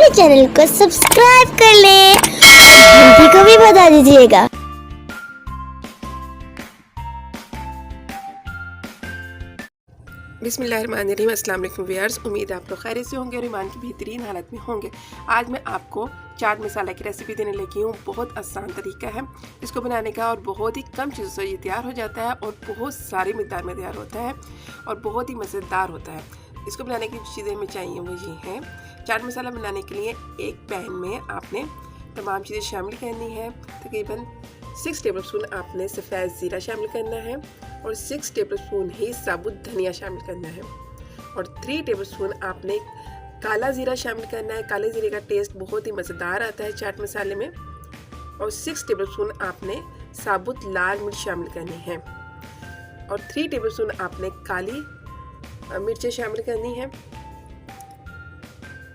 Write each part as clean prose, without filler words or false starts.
हमारे चैनल को सब्सक्राइब कर लें, घंटी को भी बता दीजिएगा। बिस्मिल्लाहिर्रहमानिर्रहीम। अस्सलाम वालेकुम व्यूअर्स, उम्मीद है आप लोग खैरियत से होंगे और ईमान की बेहतरीन हालत में होंगे। आज मैं आपको चाट मसाला की रेसिपी देने लगी हूँ। बहुत आसान तरीका है इसको बनाने का और बहुत ही कम चीज़ों से ये तैयार हो जाता है और बहुत सारी मिकदार में तैयार होता है और बहुत ही मज़ेदार होता है। इसको बनाने की चीज़ें हमें चाहिए वो ये हैं। चाट मसाला बनाने के लिए एक पैन में आपने तमाम चीज़ें शामिल करनी है। तकरीबन 6 टेबल स्पून आपने सफ़ेद ज़ीरा शामिल करना है और 6 टेबल स्पून ही साबुत धनिया शामिल करना है और 3 टेबल स्पून आपने काला ज़ीरा शामिल करना है। काले ज़ीरे का टेस्ट बहुत ही मज़ेदार आता है चाट मसाले में। और 6 टेबल स्पून आपने साबुत लाल मिर्च शामिल करनी है और 3 टेबल स्पून आपने काली मिर्चें शामिल करनी है।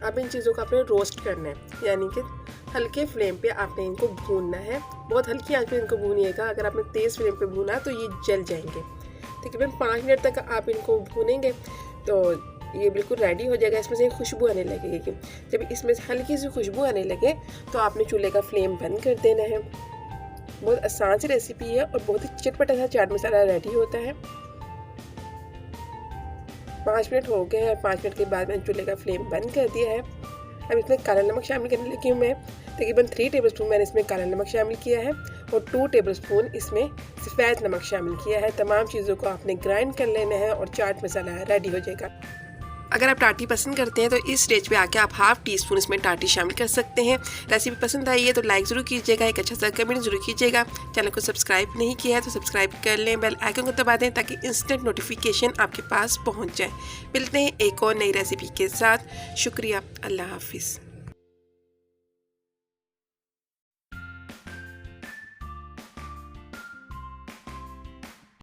अब इन चीज़ों को आपने रोस्ट करना है, यानी कि हल्के फ्लेम पे आपने इनको भूनना है। बहुत हल्की आंच पे इनको भूनिएगा। अगर आपने तेज़ फ्लेम पे भूना तो ये जल जाएंगे। तकरीबन 5 मिनट तक आप इनको भूनेंगे तो ये बिल्कुल रेडी हो जाएगा। इसमें से खुशबू आने लगेगी। जब इसमें से हल्की सी खुशबू आने लगे तो आपने चूल्हे का फ्लेम बंद कर देना है। बहुत आसान सी रेसिपी है और बहुत ही चटपटा सा चाट मसाला रेडी होता है। 5 मिनट हो गए हैं। 5 मिनट के बाद मैंने चूल्हे का फ्लेम बंद कर दिया है। अब इसमें काला नमक शामिल करने लगी हूँ मैं। तकरीबन 3 टेबल स्पून मैंने इसमें काला नमक शामिल किया है और 2 टेबल स्पून इसमें सफ़ेद नमक शामिल किया है। तमाम चीज़ों को आपने ग्राइंड कर लेना है और चाट मसाला रेडी हो जाएगा। अगर आप टाटी पसंद करते हैं तो इस स्टेज पे आके आप हाफ़ टी स्पून इसमें टाटी शामिल कर सकते हैं। रेसिपी पसंद आई है तो लाइक ज़रूर कीजिएगा, एक अच्छा सा कमेंट ज़रूर कीजिएगा। चैनल को सब्सक्राइब नहीं किया है तो सब्सक्राइब कर लें, बेल आइकन को दबा दें ताकि इंस्टेंट नोटिफिकेशन आपके पास पहुंच जाए। मिलते हैं एक और नई रेसिपी के साथ। शुक्रिया, अल्लाह हाफिज़।